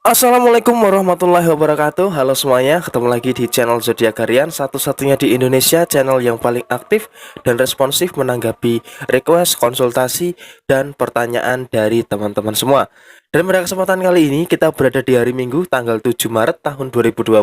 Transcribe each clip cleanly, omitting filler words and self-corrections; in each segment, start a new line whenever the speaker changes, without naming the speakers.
Assalamualaikum warahmatullahi wabarakatuh. Halo semuanya, ketemu lagi di channel Zodiak Harian, satu-satunya di Indonesia channel yang paling aktif dan responsif menanggapi request, konsultasi, dan pertanyaan dari teman-teman semua. Dan pada kesempatan kali ini kita berada di hari Minggu tanggal 7 Maret tahun 2021,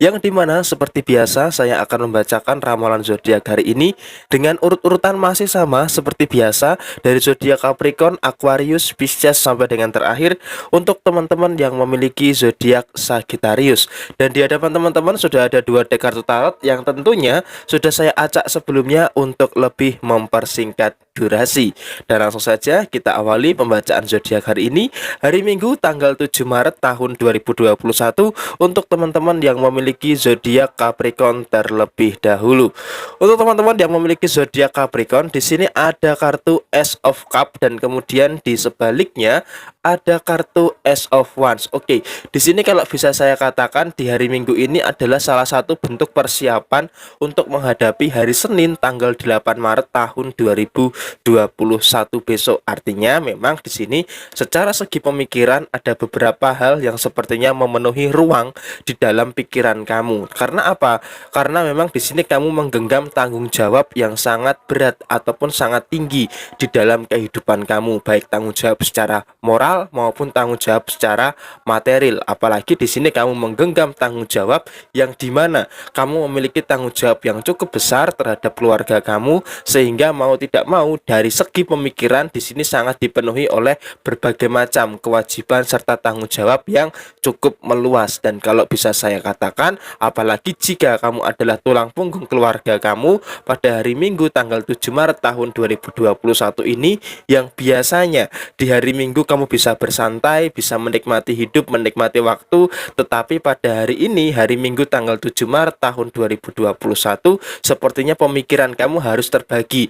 yang dimana seperti biasa saya akan membacakan ramalan zodiak hari ini dengan urut-urutan masih sama seperti biasa, dari zodiak Capricorn, Aquarius, Pisces sampai dengan terakhir untuk teman-teman yang memiliki zodiak Sagittarius. Dan di hadapan teman-teman sudah ada dua deck kartu tarot yang tentunya sudah saya acak sebelumnya untuk lebih mempersingkat durasi. Dan langsung saja kita awali pembacaan zodiak hari ini, hari Minggu tanggal 7 Maret tahun 2021 untuk teman-teman yang memiliki zodiak Capricorn terlebih dahulu. Untuk teman-teman yang memiliki zodiak Capricorn, di sini ada kartu Ace of Cup dan kemudian di sebaliknya ada kartu Ace of Wands. Oke, di sini kalau bisa saya katakan di hari Minggu ini adalah salah satu bentuk persiapan untuk menghadapi hari Senin tanggal 8 Maret tahun 2021 besok. Artinya memang di sini secara segi pemikiran ada beberapa hal yang sepertinya memenuhi ruang di dalam pikiran kamu. Karena apa? Karena memang di sini kamu menggenggam tanggung jawab yang sangat berat ataupun sangat tinggi di dalam kehidupan kamu, baik tanggung jawab secara moral maupun tanggung jawab secara material. Apalagi di sini kamu menggenggam tanggung jawab yang dimana kamu memiliki tanggung jawab yang cukup besar terhadap keluarga kamu, sehingga mau tidak mau dari segi pemikiran di sini sangat dipenuhi oleh berbagai macam kewajiban serta tanggung jawab yang cukup meluas. Dan kalau bisa saya katakan, apalagi jika kamu adalah tulang punggung keluarga kamu pada hari Minggu tanggal 7 Maret tahun 2021 ini, yang biasanya di hari Minggu kamu bisa bersantai, bisa menikmati hidup, menikmati waktu, tetapi pada hari ini, hari Minggu tanggal 7 Maret tahun 2021, sepertinya pemikiran kamu harus terbagi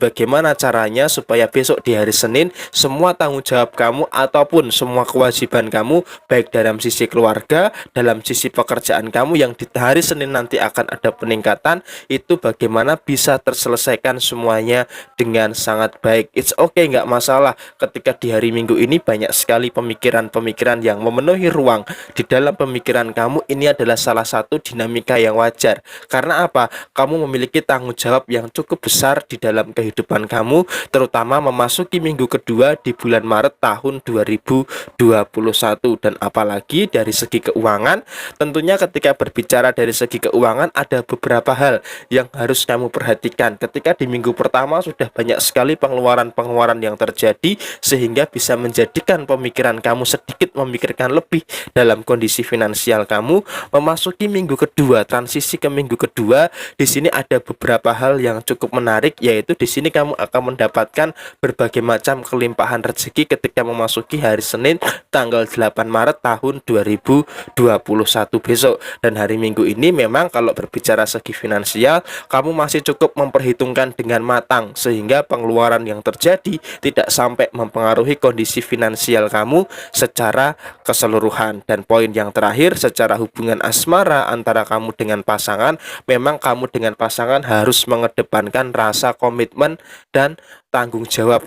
bagaimana caranya supaya besok di hari Senin semua tanggung jawab kamu ataupun semua kewajiban kamu, baik dalam sisi keluarga, dalam sisi pekerjaan kamu yang di hari Senin nanti akan ada peningkatan, itu bagaimana bisa terselesaikan semuanya dengan sangat baik. It's okay, nggak masalah ketika di hari Minggu ini banyak sekali pemikiran-pemikiran yang memenuhi ruang di dalam pemikiran kamu. Ini adalah salah satu dinamika yang wajar. Karena apa? Kamu memiliki tanggung jawab yang cukup besar di dalam kehidupan kamu, terutama memasuki minggu kedua di bulan Maret tahun 2021. Dan apalagi dari segi keuangan, tentunya ketika berbicara dari segi keuangan ada beberapa hal yang harus kamu perhatikan. Ketika di minggu pertama sudah banyak sekali pengeluaran-pengeluaran yang terjadi, sehingga bisa menjadikan pemikiran kamu sedikit memikirkan lebih dalam kondisi finansial kamu. Memasuki minggu kedua, transisi ke minggu kedua, di sini ada beberapa hal yang cukup menarik, yaitu di sini kamu akan mendapatkan berbagai macam kelimpahan rezeki ketika memasuki hari Senin tanggal 8 Maret tahun 2021 besok. Dan hari Minggu ini memang kalau berbicara segi finansial, kamu masih cukup memperhitungkan dengan matang sehingga pengeluaran yang terjadi tidak sampai mempengaruhi kondisi finansial kamu secara keseluruhan. Dan poin yang terakhir, secara hubungan asmara antara kamu dengan pasangan, memang kamu dengan pasangan harus mengedepankan rasa komitmen dan tanggung jawab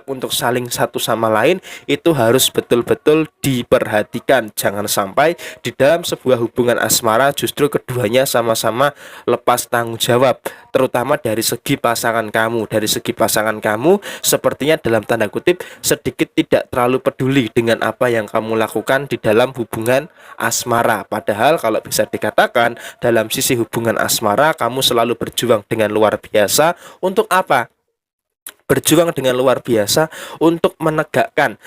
untuk saling satu sama lain. Itu harus betul-betul diperhatikan. Jangan sampai di dalam sebuah hubungan asmara justru keduanya sama-sama lepas tanggung jawab, terutama dari segi pasangan kamu. Dari segi pasangan kamu sepertinya dalam tanda kutip sedikit tidak terlalu peduli dengan apa yang kamu lakukan di dalam hubungan asmara. Padahal kalau bisa dikatakan dalam sisi hubungan asmara kamu selalu berjuang dengan luar biasa. Untuk apa? Berjuang dengan luar biasa untuk menegakkan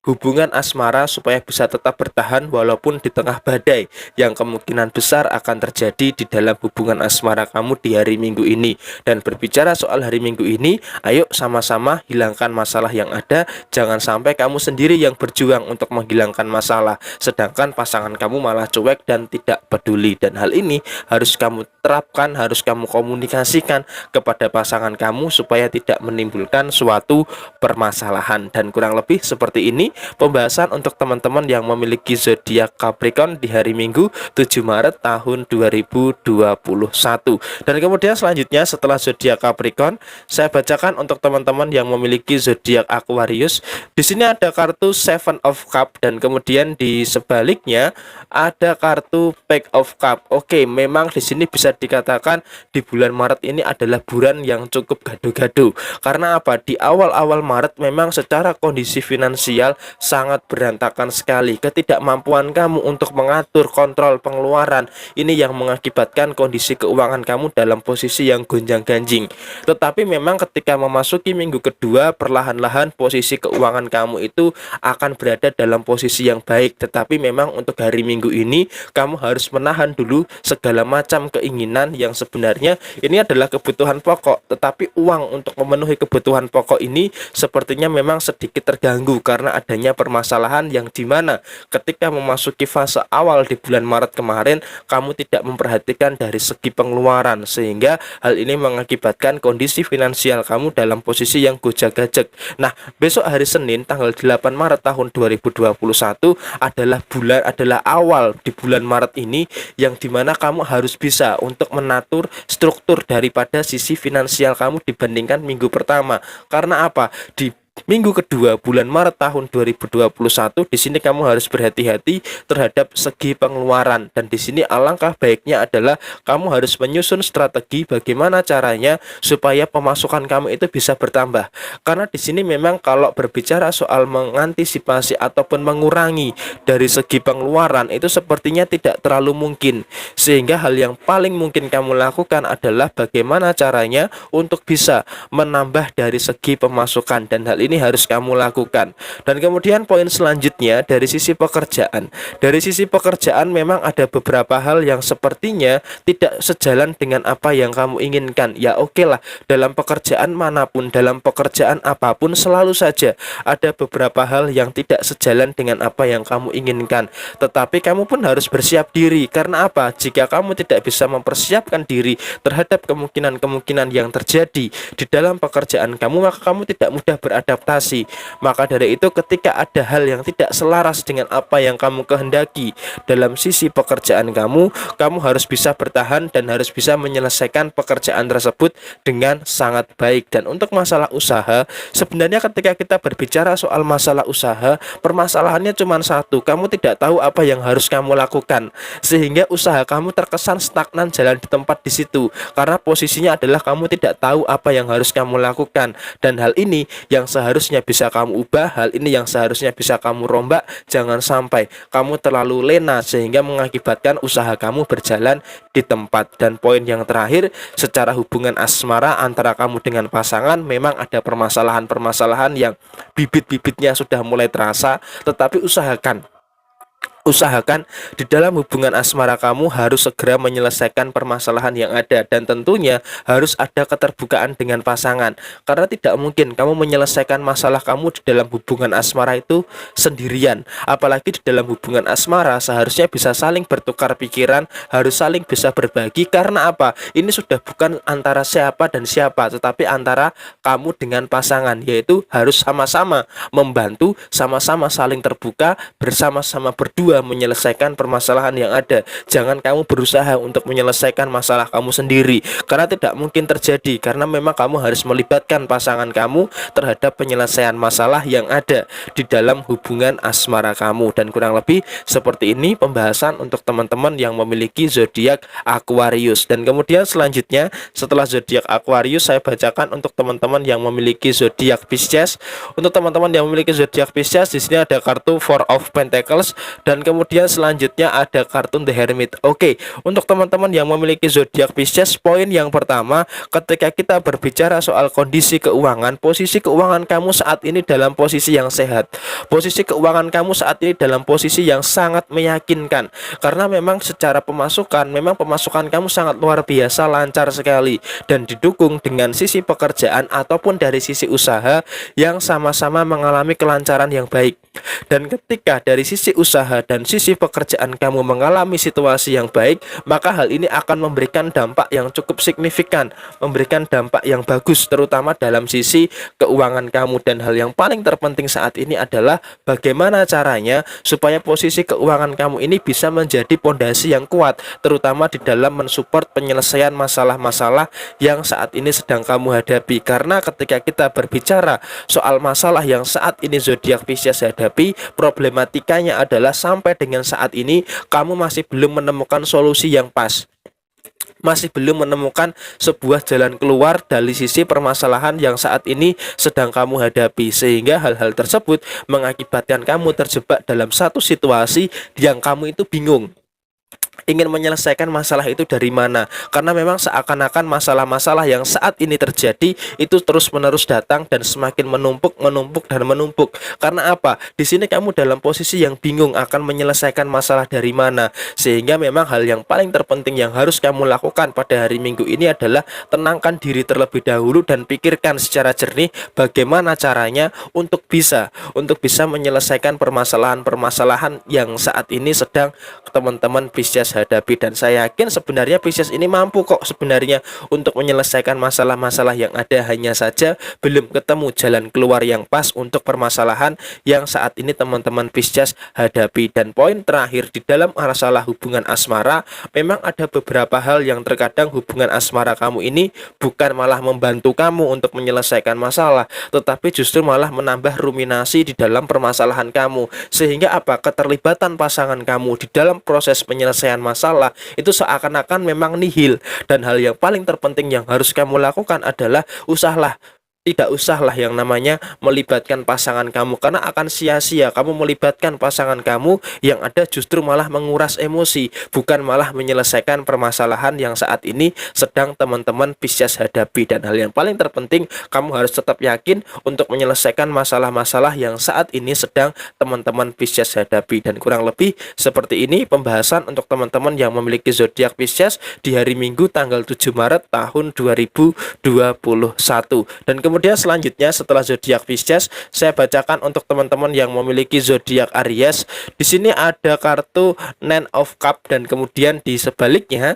hubungan asmara supaya bisa tetap bertahan walaupun di tengah badai yang kemungkinan besar akan terjadi di dalam hubungan asmara kamu di hari Minggu ini. Dan berbicara soal hari Minggu ini, ayo sama-sama hilangkan masalah yang ada. Jangan sampai kamu sendiri yang berjuang untuk menghilangkan masalah, sedangkan pasangan kamu malah cuek dan tidak peduli. Dan hal ini harus kamu terapkan, harus kamu komunikasikan kepada pasangan kamu supaya tidak menimbulkan suatu permasalahan. Dan kurang lebih seperti ini pembahasan untuk teman-teman yang memiliki zodiak Capricorn di hari Minggu 7 Maret tahun 2021. Dan kemudian selanjutnya setelah zodiak Capricorn, saya bacakan untuk teman-teman yang memiliki zodiak Aquarius. Di sini ada kartu Seven of Cup dan kemudian di sebaliknya ada kartu Pack of Cup. Oke, memang di sini bisa dikatakan di bulan Maret ini adalah bulan yang cukup gaduh-gaduh. Karena apa? Di awal-awal Maret memang secara kondisi finansial sangat berantakan sekali. Ketidakmampuan kamu untuk mengatur kontrol pengeluaran ini yang mengakibatkan kondisi keuangan kamu dalam posisi yang gonjang-ganjing. Tetapi memang ketika memasuki minggu kedua, perlahan-lahan posisi keuangan kamu itu akan berada dalam posisi yang baik. Tetapi memang untuk hari Minggu ini kamu harus menahan dulu segala macam keinginan yang sebenarnya ini adalah kebutuhan pokok. Tetapi uang untuk memenuhi kebutuhan pokok ini sepertinya memang sedikit terganggu karena adanya permasalahan yang dimana ketika memasuki fase awal di bulan Maret kemarin kamu tidak memperhatikan dari segi pengeluaran, sehingga hal ini mengakibatkan kondisi finansial kamu dalam posisi yang gojek-gajek. Nah, besok hari Senin tanggal 8 Maret tahun 2021 adalah awal di bulan Maret ini yang dimana kamu harus bisa untuk menatur struktur daripada sisi finansial kamu dibandingkan minggu pertama. Karena apa? Di minggu kedua bulan Maret tahun 2021 di sini kamu harus berhati-hati terhadap segi pengeluaran, dan di sini alangkah baiknya adalah kamu harus menyusun strategi bagaimana caranya supaya pemasukan kamu itu bisa bertambah. Karena di sini memang kalau berbicara soal mengantisipasi ataupun mengurangi dari segi pengeluaran itu sepertinya tidak terlalu mungkin, sehingga hal yang paling mungkin kamu lakukan adalah bagaimana caranya untuk bisa menambah dari segi pemasukan, dan hal ini harus kamu lakukan. Dan kemudian poin selanjutnya dari sisi pekerjaan. Dari sisi pekerjaan memang ada beberapa hal yang sepertinya tidak sejalan dengan apa yang kamu inginkan. Ya oke lah, dalam pekerjaan manapun, dalam pekerjaan apapun selalu saja ada beberapa hal yang tidak sejalan dengan apa yang kamu inginkan. Tetapi kamu pun harus bersiap diri. Karena apa? Jika kamu tidak bisa mempersiapkan diri terhadap kemungkinan-kemungkinan yang terjadi di dalam pekerjaan kamu, maka kamu tidak mudah beradaptasi. Maka dari itu ketika ada hal yang tidak selaras dengan apa yang kamu kehendaki dalam sisi pekerjaan kamu harus bisa bertahan dan harus bisa menyelesaikan pekerjaan tersebut dengan sangat baik. Dan untuk masalah usaha, sebenarnya ketika kita berbicara soal masalah usaha, permasalahannya cuma satu, kamu tidak tahu apa yang harus kamu lakukan, sehingga usaha kamu terkesan stagnan jalan di tempat di situ, karena posisinya adalah kamu tidak tahu apa yang harus kamu lakukan. Dan hal ini yang seharusnya bisa kamu ubah, hal ini yang seharusnya bisa kamu rombak. Jangan sampai kamu terlalu lena sehingga mengakibatkan usaha kamu berjalan di tempat. Dan poin yang terakhir, secara hubungan asmara antara kamu dengan pasangan memang ada permasalahan-permasalahan yang bibit-bibitnya sudah mulai terasa, tetapi usahakan di dalam hubungan asmara kamu harus segera menyelesaikan permasalahan yang ada, dan tentunya harus ada keterbukaan dengan pasangan, karena tidak mungkin kamu menyelesaikan masalah kamu di dalam hubungan asmara itu sendirian. Apalagi di dalam hubungan asmara seharusnya bisa saling bertukar pikiran, harus saling bisa berbagi. Karena apa? Ini sudah bukan antara siapa dan siapa, tetapi antara kamu dengan pasangan, yaitu harus sama-sama membantu, sama-sama saling terbuka, bersama-sama berdua menyelesaikan permasalahan yang ada. Jangan kamu berusaha untuk menyelesaikan masalah kamu sendiri, karena tidak mungkin terjadi, karena memang kamu harus melibatkan pasangan kamu terhadap penyelesaian masalah yang ada di dalam hubungan asmara kamu. Dan kurang lebih seperti ini pembahasan untuk teman-teman yang memiliki zodiak Aquarius. Dan kemudian selanjutnya setelah zodiak Aquarius, saya bacakan untuk teman-teman yang memiliki zodiak Pisces. Untuk teman-teman yang memiliki zodiak Pisces, di sini ada kartu Four of Pentacles dan kemudian selanjutnya ada kartu The Hermit. Oke, untuk teman-teman yang memiliki zodiak Pisces, poin yang pertama, ketika kita berbicara soal kondisi keuangan, posisi keuangan kamu saat ini dalam posisi yang sehat. Posisi keuangan kamu saat ini dalam posisi yang sangat meyakinkan, karena memang secara pemasukan, memang pemasukan kamu sangat luar biasa lancar sekali, dan didukung dengan sisi pekerjaan ataupun dari sisi usaha yang sama-sama mengalami kelancaran yang baik. Dan ketika dari sisi usaha dan sisi pekerjaan kamu mengalami situasi yang baik, maka hal ini akan memberikan dampak yang cukup signifikan, memberikan dampak yang bagus terutama dalam sisi keuangan kamu. Dan hal yang paling terpenting saat ini adalah bagaimana caranya supaya posisi keuangan kamu ini bisa menjadi pondasi yang kuat, terutama di dalam mensupport penyelesaian masalah-masalah yang saat ini sedang kamu hadapi. Karena ketika kita berbicara soal masalah yang saat ini zodiak Pisces hadapi, problematikanya adalah sampai dengan saat ini kamu masih belum menemukan solusi yang pas, masih belum menemukan sebuah jalan keluar dari sisi permasalahan yang saat ini sedang kamu hadapi, sehingga hal-hal tersebut mengakibatkan kamu terjebak dalam satu situasi yang kamu itu bingung ingin menyelesaikan masalah itu dari mana. Karena memang seakan-akan masalah-masalah yang saat ini terjadi itu terus-menerus datang dan semakin menumpuk, dan menumpuk. Karena apa? Di sini kamu dalam posisi yang bingung akan menyelesaikan masalah dari mana. Sehingga memang hal yang paling terpenting yang harus kamu lakukan pada hari Minggu ini adalah tenangkan diri terlebih dahulu dan pikirkan secara jernih bagaimana caranya untuk bisa menyelesaikan permasalahan-permasalahan yang saat ini sedang teman-teman Pisces hadapi. Dan saya yakin sebenarnya Pisces ini mampu kok sebenarnya untuk menyelesaikan masalah-masalah yang ada, hanya saja belum ketemu jalan keluar yang pas untuk permasalahan yang saat ini teman-teman Pisces hadapi. Dan poin terakhir di dalam masalah hubungan asmara, memang ada beberapa hal yang terkadang hubungan asmara kamu ini bukan malah membantu kamu untuk menyelesaikan masalah, tetapi justru malah menambah ruminasi di dalam permasalahan kamu. Sehingga apa? Keterlibatan pasangan kamu di dalam proses penyelesaian masalah itu seakan-akan memang nihil. Dan hal yang paling terpenting yang harus kamu lakukan adalah tidak usahlah yang namanya melibatkan pasangan kamu, karena akan sia-sia kamu melibatkan pasangan kamu, yang ada justru malah menguras emosi, bukan malah menyelesaikan permasalahan yang saat ini sedang teman-teman Pisces hadapi. Dan hal yang paling terpenting, kamu harus tetap yakin untuk menyelesaikan masalah-masalah yang saat ini sedang teman-teman Pisces hadapi. Dan kurang lebih seperti ini pembahasan untuk teman-teman yang memiliki zodiak Pisces di hari Minggu tanggal 7 Maret tahun 2021. Dan kemudian selanjutnya setelah zodiak Pisces, saya bacakan untuk teman-teman yang memiliki zodiak Aries. Di sini ada kartu Nine of Cup dan kemudian di sebaliknya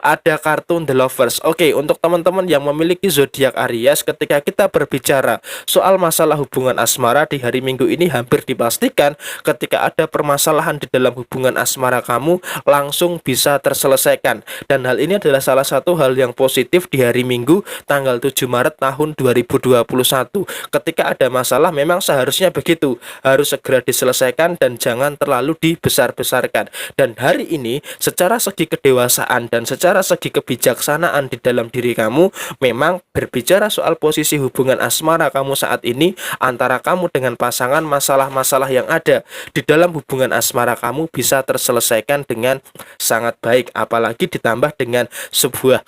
ada kartu The Lovers. Oke, untuk teman-teman yang memiliki zodiak Aries, ketika kita berbicara soal masalah hubungan asmara di hari Minggu ini, hampir dipastikan ketika ada permasalahan di dalam hubungan asmara kamu langsung bisa terselesaikan. Dan hal ini adalah salah satu hal yang positif di hari Minggu tanggal 7 Maret tahun 2021. Ketika ada masalah memang seharusnya begitu, harus segera diselesaikan dan jangan terlalu dibesar-besarkan. Dan hari ini secara segi kedewasaan dan secara segi kebijaksanaan di dalam diri kamu, memang berbicara soal posisi hubungan asmara kamu saat ini antara kamu dengan pasangan, masalah-masalah yang ada di dalam hubungan asmara kamu bisa terselesaikan dengan sangat baik, apalagi ditambah dengan sebuah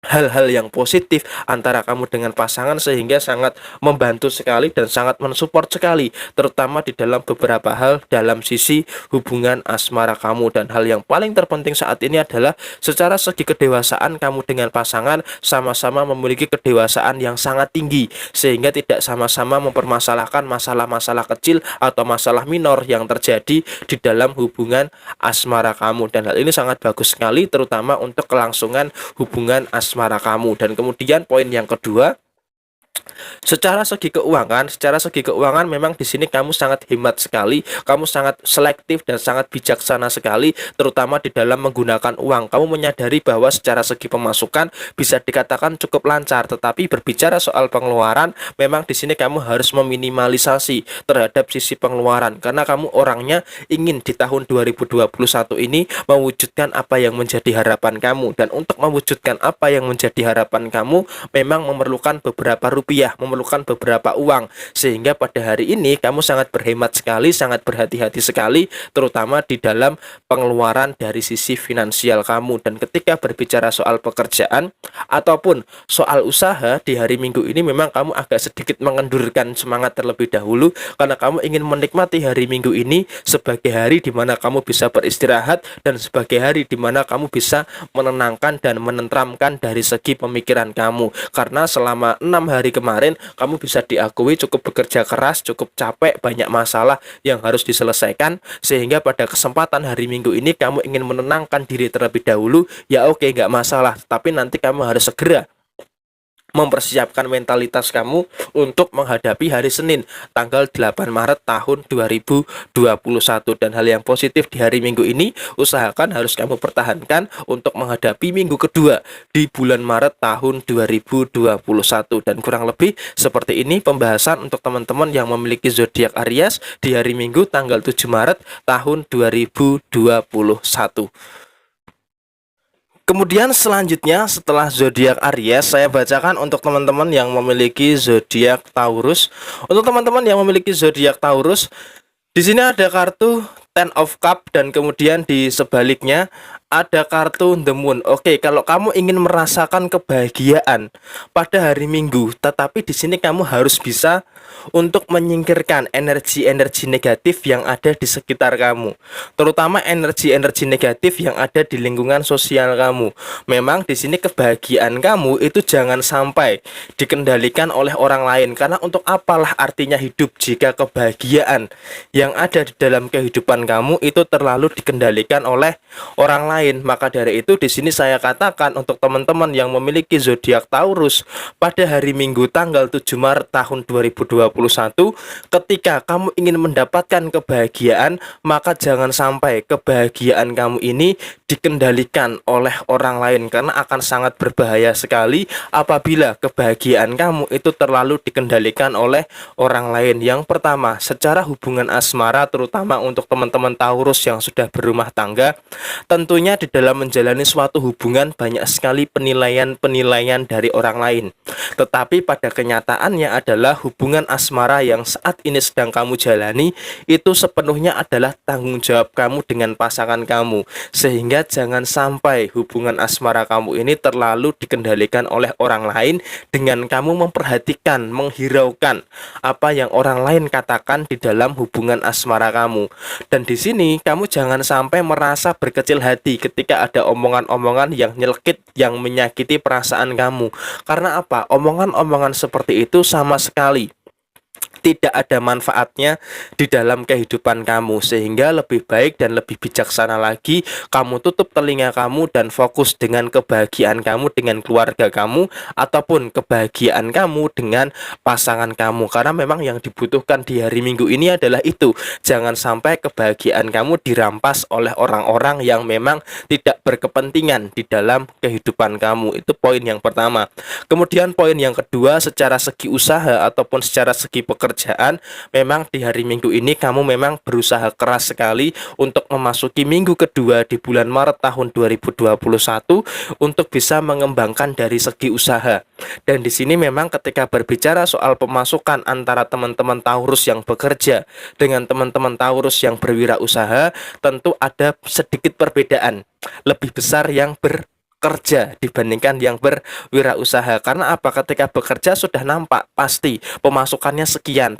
hal-hal yang positif antara kamu dengan pasangan, sehingga sangat membantu sekali dan sangat mensupport sekali, terutama di dalam beberapa hal dalam sisi hubungan asmara kamu. Dan hal yang paling terpenting saat ini adalah secara segi kedewasaan kamu dengan pasangan sama-sama memiliki kedewasaan yang sangat tinggi, sehingga tidak sama-sama mempermasalahkan masalah-masalah kecil atau masalah minor yang terjadi di dalam hubungan asmara kamu. Dan hal ini sangat bagus sekali terutama untuk kelangsungan hubungan asmara kamu. Dan kemudian poin yang kedua, secara segi keuangan memang di sini kamu sangat hemat sekali, kamu sangat selektif dan sangat bijaksana sekali, terutama di dalam menggunakan uang. Kamu menyadari bahwa secara segi pemasukan bisa dikatakan cukup lancar, tetapi berbicara soal pengeluaran, memang di sini kamu harus meminimalisasi terhadap sisi pengeluaran, karena kamu orangnya ingin di tahun 2021 ini mewujudkan apa yang menjadi harapan kamu. Dan untuk mewujudkan apa yang menjadi harapan kamu memang memerlukan beberapa rupiah, memerlukan beberapa uang, sehingga pada hari ini kamu sangat berhemat sekali, sangat berhati-hati sekali, terutama di dalam pengeluaran dari sisi finansial kamu. Dan ketika berbicara soal pekerjaan ataupun soal usaha di hari Minggu ini, memang kamu agak sedikit mengendurkan semangat terlebih dahulu, karena kamu ingin menikmati hari Minggu ini sebagai hari di mana kamu bisa beristirahat dan sebagai hari di mana kamu bisa menenangkan dan menenteramkan dari segi pemikiran kamu. Karena selama 6 hari kemarin kamu bisa diakui cukup bekerja keras, cukup capek, banyak masalah yang harus diselesaikan, sehingga pada kesempatan hari Minggu ini kamu ingin menenangkan diri terlebih dahulu. Ya oke, nggak masalah, tapi nanti kamu harus segera mempersiapkan mentalitas kamu untuk menghadapi hari Senin tanggal 8 Maret tahun 2021. Dan hal yang positif di hari Minggu ini, usahakan harus kamu pertahankan untuk menghadapi minggu kedua di bulan Maret tahun 2021. Dan kurang lebih seperti ini pembahasan untuk teman-teman yang memiliki zodiak Aries di hari Minggu tanggal 7 Maret tahun 2021. Kemudian selanjutnya setelah zodiak Aries, saya bacakan untuk teman-teman yang memiliki zodiak Taurus. Untuk teman-teman yang memiliki zodiak Taurus, di sini ada kartu Ten of Cup dan kemudian di sebaliknya ada kartu The Moon. Oke, kalau kamu ingin merasakan kebahagiaan pada hari Minggu, tetapi di sini kamu harus bisa untuk menyingkirkan energi-energi negatif yang ada di sekitar kamu, terutama energi-energi negatif yang ada di lingkungan sosial kamu. Memang di sini kebahagiaan kamu itu jangan sampai dikendalikan oleh orang lain, karena untuk apalah artinya hidup jika kebahagiaan yang ada di dalam kehidupan kamu itu terlalu dikendalikan oleh orang lain. Maka dari itu di sini saya katakan untuk teman-teman yang memiliki zodiak Taurus pada hari Minggu tanggal 7 Maret tahun 2021, ketika kamu ingin mendapatkan kebahagiaan, maka jangan sampai kebahagiaan kamu ini dikendalikan oleh orang lain, karena akan sangat berbahaya sekali apabila kebahagiaan kamu itu terlalu dikendalikan oleh orang lain. Yang pertama, secara hubungan asmara, terutama untuk teman-teman Taurus yang sudah berumah tangga, tentunya di dalam menjalani suatu hubungan banyak sekali penilaian-penilaian dari orang lain. Tetapi pada kenyataannya adalah hubungan asmara yang saat ini sedang kamu jalani itu sepenuhnya adalah tanggung jawab kamu dengan pasangan kamu. Sehingga jangan sampai hubungan asmara kamu ini terlalu dikendalikan oleh orang lain dengan kamu memperhatikan, menghiraukan apa yang orang lain katakan di dalam hubungan asmara kamu. Dan di sini kamu jangan sampai merasa berkecil hati ketika ada omongan-omongan yang nyelkit, yang menyakiti perasaan kamu. Karena apa? Omongan-omongan seperti itu sama sekali tidak ada manfaatnya di dalam kehidupan kamu, sehingga lebih baik dan lebih bijaksana lagi kamu tutup telinga kamu dan fokus dengan kebahagiaan kamu dengan keluarga kamu ataupun kebahagiaan kamu dengan pasangan kamu. Karena memang yang dibutuhkan di hari Minggu ini adalah itu, jangan sampai kebahagiaan kamu dirampas oleh orang-orang yang memang tidak berkepentingan di dalam kehidupan kamu. Itu poin yang pertama. Kemudian poin yang kedua, secara segi usaha ataupun secara segi pekerjaan, memang di hari Minggu ini kamu memang berusaha keras sekali untuk memasuki minggu kedua di bulan Maret tahun 2021 untuk bisa mengembangkan dari segi usaha. Dan di sini memang ketika berbicara soal pemasukan antara teman-teman Taurus yang bekerja dengan teman-teman Taurus yang berwirausaha, tentu ada sedikit perbedaan. Lebih besar yang kerja dibandingkan yang berwirausaha. Karena apa? Ketika bekerja sudah nampak pasti pemasukannya sekian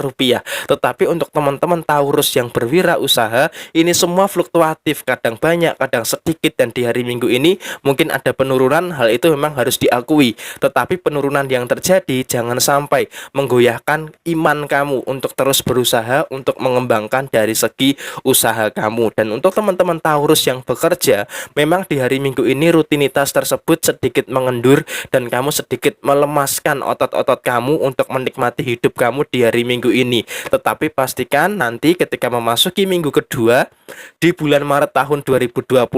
rupiah. Tetapi untuk teman-teman Taurus yang berwirausaha, ini semua fluktuatif, kadang banyak, kadang sedikit. Dan di hari Minggu ini mungkin ada penurunan, hal itu memang harus diakui. Tetapi penurunan yang terjadi jangan sampai menggoyahkan iman kamu untuk terus berusaha untuk mengembangkan dari segi usaha kamu. Dan untuk teman-teman Taurus yang bekerja, memang di hari Minggu ini rutinitas tersebut sedikit mengendur dan kamu sedikit melemaskan otot-otot kamu untuk menikmati hidup kamu di hari Minggu ini. Tetapi pastikan nanti ketika memasuki minggu kedua di bulan Maret tahun 2021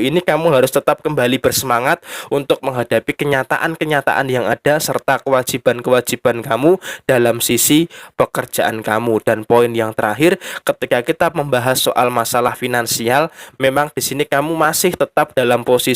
ini, kamu harus tetap kembali bersemangat untuk menghadapi kenyataan-kenyataan yang ada serta kewajiban-kewajiban kamu dalam sisi pekerjaan kamu. Dan poin yang terakhir, ketika kita membahas soal masalah finansial, memang di sini kamu masih tetap dalam posisi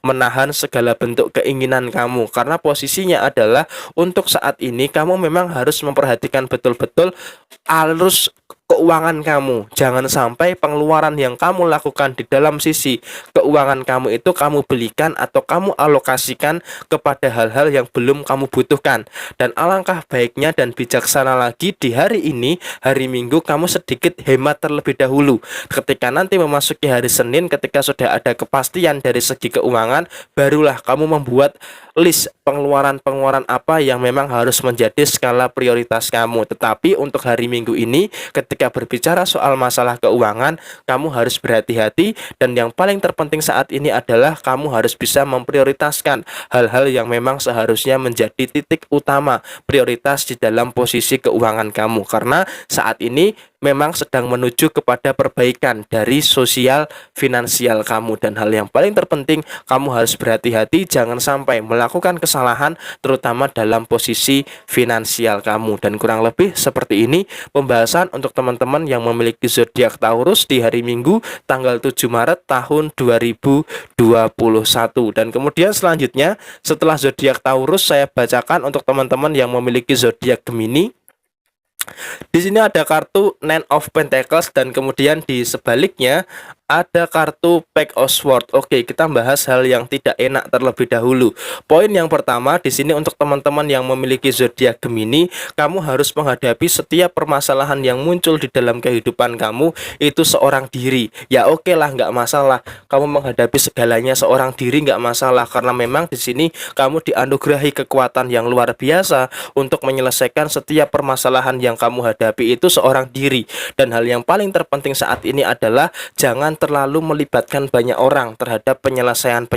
menahan segala bentuk keinginan kamu, karena posisinya adalah untuk saat ini kamu memang harus memperhatikan betul-betul arus keuangan kamu. Jangan sampai pengeluaran yang kamu lakukan di dalam sisi keuangan kamu itu kamu belikan atau kamu alokasikan kepada hal-hal yang belum kamu butuhkan. Dan alangkah baiknya dan bijaksana lagi di hari ini, hari Minggu, kamu sedikit hemat terlebih dahulu. Ketika nanti memasuki hari Senin, ketika sudah ada kepastian dari segi keuangan, barulah kamu membuat list pengeluaran-pengeluaran apa yang memang harus menjadi skala prioritas kamu. Tetapi untuk hari Minggu ini, ketika berbicara soal masalah keuangan, kamu harus berhati-hati, dan yang paling terpenting saat ini adalah kamu harus bisa memprioritaskan hal-hal yang memang seharusnya menjadi titik utama prioritas di dalam posisi keuangan kamu, karena saat ini memang sedang menuju kepada perbaikan dari sosial finansial kamu. Dan hal yang paling terpenting, kamu harus berhati-hati jangan sampai melakukan kesalahan terutama dalam posisi finansial kamu. Dan kurang lebih seperti ini pembahasan untuk teman-teman yang memiliki zodiak Taurus di hari Minggu tanggal 7 Maret tahun 2021. Dan kemudian selanjutnya, setelah zodiak Taurus, saya bacakan untuk teman-teman yang memiliki zodiak Gemini. Di sini ada kartu Nine of Pentacles, dan kemudian di sebaliknya ada kartu Pack of Swords. Oke, kita bahas hal yang tidak enak terlebih dahulu. Poin yang pertama di sini untuk teman-teman yang memiliki zodiak Gemini, kamu harus menghadapi setiap permasalahan yang muncul di dalam kehidupan kamu itu seorang diri. Ya oke lah, nggak masalah. Kamu menghadapi segalanya seorang diri nggak masalah, karena memang di sini kamu dianugerahi kekuatan yang luar biasa untuk menyelesaikan setiap permasalahan yang kamu hadapi itu seorang diri. Dan hal yang paling terpenting saat ini adalah jangan terlalu melibatkan banyak orang terhadap penyelesaian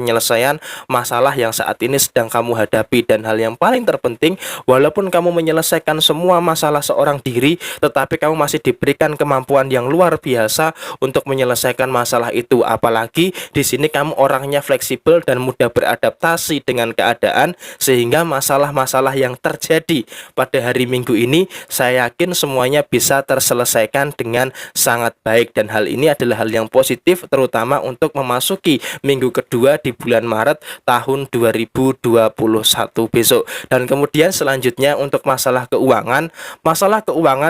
masalah yang saat ini sedang kamu hadapi. Dan hal yang paling terpenting, walaupun kamu menyelesaikan semua masalah seorang diri, tetapi kamu masih diberikan kemampuan yang luar biasa untuk menyelesaikan masalah itu. Apalagi di sini kamu orangnya fleksibel dan mudah beradaptasi dengan keadaan, sehingga masalah-masalah yang terjadi pada hari Minggu ini saya yakin semuanya bisa terselesaikan dengan sangat baik. Dan hal ini adalah hal yang positif, terutama untuk memasuki minggu kedua di bulan Maret tahun 2021 besok. Dan kemudian selanjutnya untuk masalah keuangan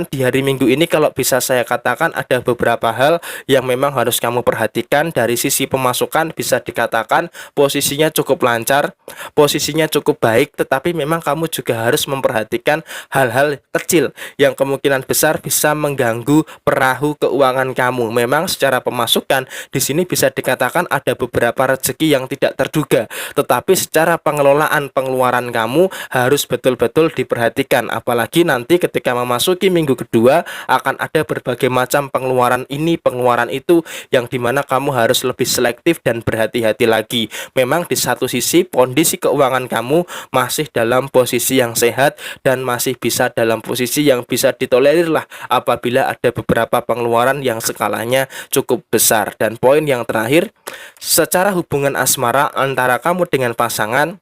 di hari Minggu ini, kalau bisa saya katakan ada beberapa hal yang memang harus kamu perhatikan. Dari sisi pemasukan bisa dikatakan posisinya cukup lancar, posisinya cukup baik, tetapi memang kamu juga harus memperhatikan hal-hal kecil yang kemungkinan besar bisa mengganggu perahu keuangan kamu. Memang secara pemasukan di sini bisa dikatakan ada beberapa rezeki yang tidak terduga, tetapi secara pengelolaan pengeluaran kamu harus betul-betul diperhatikan. Apalagi nanti ketika memasuki minggu kedua akan ada berbagai macam pengeluaran ini, pengeluaran itu, yang dimana kamu harus lebih selektif dan berhati-hati lagi. Memang di satu sisi kondisi keuangan kamu masih dalam posisi yang sehat dan masih bisa dalam posisi yang bisa ditolerir lah apabila ada beberapa pengeluaran yang skalanya cukup besar. Dan poin yang terakhir, secara hubungan asmara antara kamu dengan pasangan,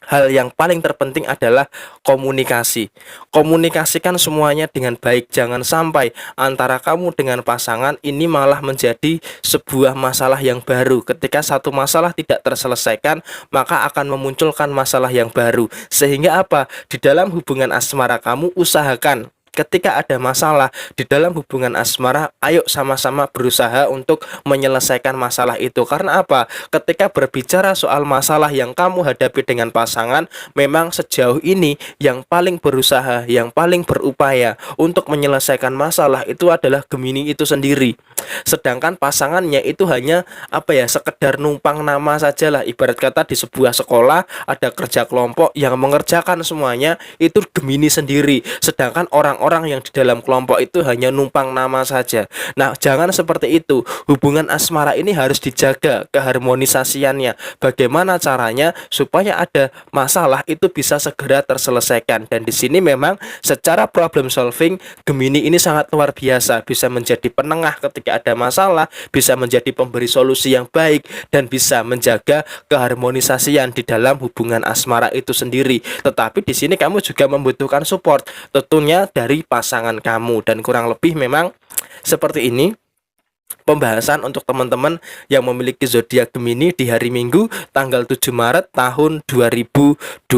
hal yang paling terpenting adalah komunikasi. Komunikasikan semuanya dengan baik. Jangan sampai antara kamu dengan pasangan ini malah menjadi sebuah masalah yang baru. Ketika satu masalah tidak terselesaikan, maka akan memunculkan masalah yang baru. Sehingga apa? Di dalam hubungan asmara kamu, usahakan ketika ada masalah di dalam hubungan asmara, ayo sama-sama berusaha untuk menyelesaikan masalah itu. Karena apa? Ketika berbicara soal masalah yang kamu hadapi dengan pasangan, memang sejauh ini yang paling berusaha, yang paling berupaya untuk menyelesaikan masalah itu adalah Gemini itu sendiri. Sedangkan pasangannya itu hanya sekedar numpang nama saja lah. Ibarat kata di sebuah sekolah ada kerja kelompok, yang mengerjakan semuanya itu Gemini sendiri. Sedangkan orang yang di dalam kelompok itu hanya numpang nama saja. Nah, jangan seperti itu. Hubungan asmara ini harus dijaga keharmonisasiannya. Bagaimana caranya supaya ada masalah itu bisa segera terselesaikan. Dan di sini memang secara problem solving, Gemini ini sangat luar biasa, bisa menjadi penengah ketika ada masalah, bisa menjadi pemberi solusi yang baik, dan bisa menjaga keharmonisasian di dalam hubungan asmara itu sendiri. Tetapi di sini kamu juga membutuhkan support tentunya dari pasangan kamu. Dan kurang lebih memang seperti ini pembahasan untuk teman-teman yang memiliki zodiak Gemini di hari Minggu tanggal 7 Maret tahun 2021.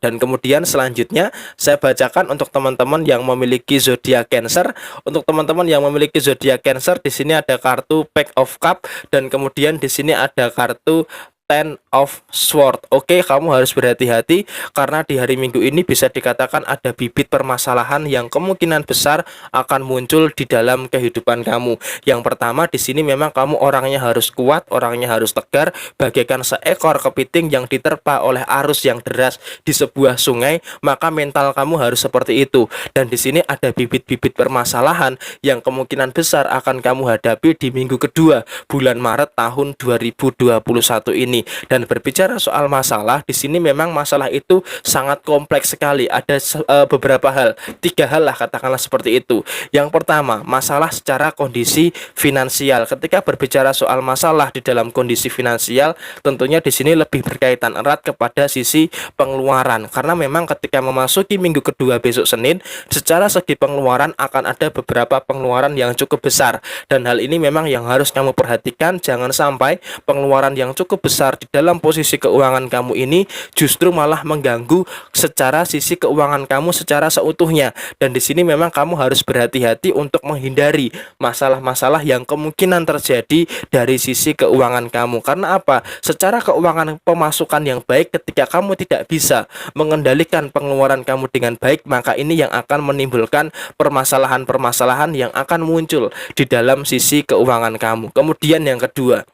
Dan kemudian selanjutnya saya bacakan untuk teman-teman yang memiliki zodiak Cancer. Untuk teman-teman yang memiliki zodiak Cancer, di sini ada kartu Pack of Cup, dan kemudian di sini ada kartu Ten of Sword. Oke, kamu harus berhati-hati karena di hari Minggu ini bisa dikatakan ada bibit permasalahan yang kemungkinan besar akan muncul di dalam kehidupan kamu. Yang pertama, di sini memang kamu orangnya harus kuat, orangnya harus tegar, bagaikan seekor kepiting yang diterpa oleh arus yang deras di sebuah sungai, maka mental kamu harus seperti itu. Dan di sini ada bibit-bibit permasalahan yang kemungkinan besar akan kamu hadapi di minggu kedua bulan Maret tahun 2021 ini. Dan berbicara soal masalah, di sini memang masalah itu sangat kompleks sekali. Ada beberapa hal, 3 hal lah katakanlah seperti itu. Yang pertama, masalah secara kondisi finansial. Ketika berbicara soal masalah di dalam kondisi finansial, tentunya di sini lebih berkaitan erat kepada sisi pengeluaran. Karena memang ketika memasuki minggu kedua besok Senin, secara segi pengeluaran akan ada beberapa pengeluaran yang cukup besar. Dan hal ini memang yang harus kamu perhatikan, jangan sampai pengeluaran yang cukup besar di dalam posisi keuangan kamu ini justru malah mengganggu secara sisi keuangan kamu secara seutuhnya. Dan di sini memang kamu harus berhati-hati untuk menghindari masalah-masalah yang kemungkinan terjadi dari sisi keuangan kamu. Karena apa? Secara keuangan pemasukan yang baik, ketika kamu tidak bisa mengendalikan pengeluaran kamu dengan baik, maka ini yang akan menimbulkan permasalahan-permasalahan yang akan muncul di dalam sisi keuangan kamu. Kemudian yang kedua,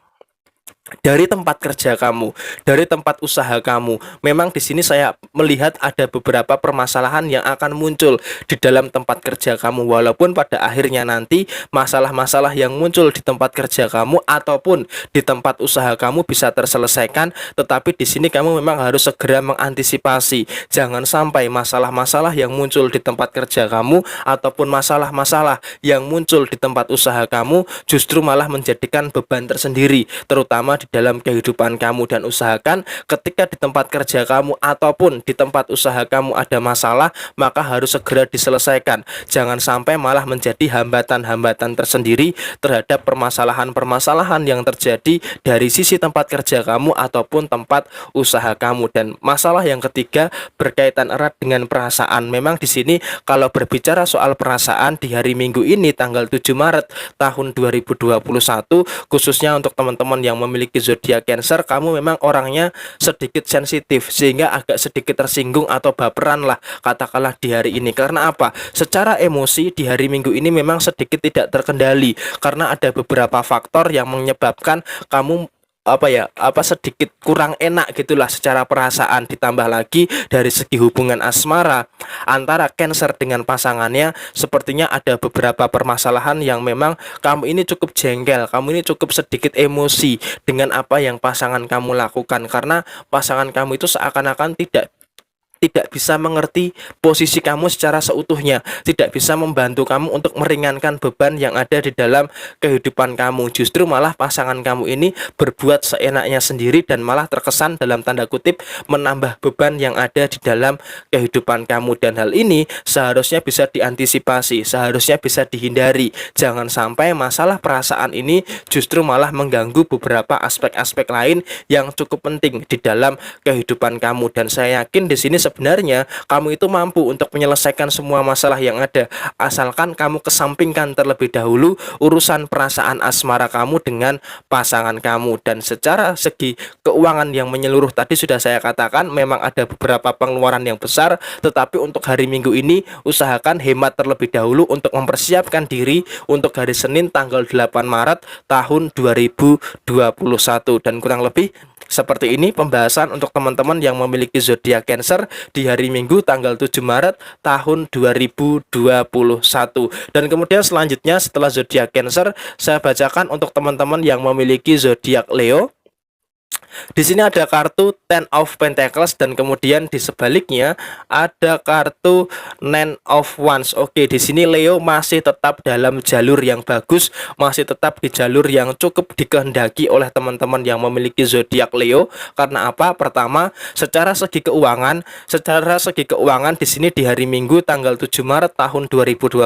dari tempat kerja kamu, dari tempat usaha kamu, memang di sini saya melihat ada beberapa permasalahan yang akan muncul di dalam tempat kerja kamu. Walaupun pada akhirnya nanti masalah-masalah yang muncul di tempat kerja kamu ataupun di tempat usaha kamu bisa terselesaikan, tetapi di sini kamu memang harus segera mengantisipasi. Jangan sampai masalah-masalah yang muncul di tempat kerja kamu ataupun masalah-masalah yang muncul di tempat usaha kamu justru malah menjadikan beban tersendiri, terutama di dalam kehidupan kamu. Dan usahakan ketika di tempat kerja kamu ataupun di tempat usaha kamu ada masalah, maka harus segera diselesaikan. Jangan sampai malah menjadi hambatan-hambatan tersendiri terhadap permasalahan-permasalahan yang terjadi dari sisi tempat kerja kamu ataupun tempat usaha kamu. Dan masalah yang ketiga berkaitan erat dengan perasaan. Memang di sini kalau berbicara soal perasaan di hari Minggu ini tanggal 7 Maret tahun 2021, khususnya untuk teman-teman yang memiliki zodiak Cancer, kamu memang orangnya sedikit sensitif sehingga agak sedikit tersinggung atau baperan lah katakanlah di hari ini. Karena apa? Secara emosi di hari Minggu ini memang sedikit tidak terkendali karena ada beberapa faktor yang menyebabkan kamu sedikit kurang enak gitulah secara perasaan. Ditambah lagi dari segi hubungan asmara antara Cancer dengan pasangannya, sepertinya ada beberapa permasalahan yang memang kamu ini cukup jengkel, kamu ini cukup sedikit emosi dengan apa yang pasangan kamu lakukan, karena pasangan kamu itu seakan-akan tidak bisa mengerti posisi kamu secara seutuhnya, tidak bisa membantu kamu untuk meringankan beban yang ada di dalam kehidupan kamu. Justru malah pasangan kamu ini berbuat seenaknya sendiri dan malah terkesan dalam tanda kutip menambah beban yang ada di dalam kehidupan kamu. Dan hal ini seharusnya bisa diantisipasi, seharusnya bisa dihindari. Jangan sampai masalah perasaan ini justru malah mengganggu beberapa aspek-aspek lain yang cukup penting di dalam kehidupan kamu. Dan saya yakin di sini sebenarnya kamu itu mampu untuk menyelesaikan semua masalah yang ada, asalkan kamu kesampingkan terlebih dahulu urusan perasaan asmara kamu dengan pasangan kamu. Dan secara segi keuangan yang menyeluruh tadi sudah saya katakan memang ada beberapa pengeluaran yang besar, tetapi untuk hari Minggu ini usahakan hemat terlebih dahulu untuk mempersiapkan diri untuk hari Senin tanggal 8 Maret tahun 2021. Dan kurang lebih seperti ini pembahasan untuk teman-teman yang memiliki zodiak Cancer di hari Minggu tanggal 7 Maret tahun 2021. Dan kemudian selanjutnya setelah zodiak Cancer, saya bacakan untuk teman-teman yang memiliki zodiak Leo. Di sini ada kartu Ten of Pentacles dan kemudian di sebaliknya ada kartu Nine of Wands. Oke, di sini Leo masih tetap dalam jalur yang bagus, masih tetap di jalur yang cukup dikehendaki oleh teman-teman yang memiliki zodiak Leo. Karena apa? Pertama, secara segi keuangan di sini di hari Minggu tanggal 7 Maret tahun 2021,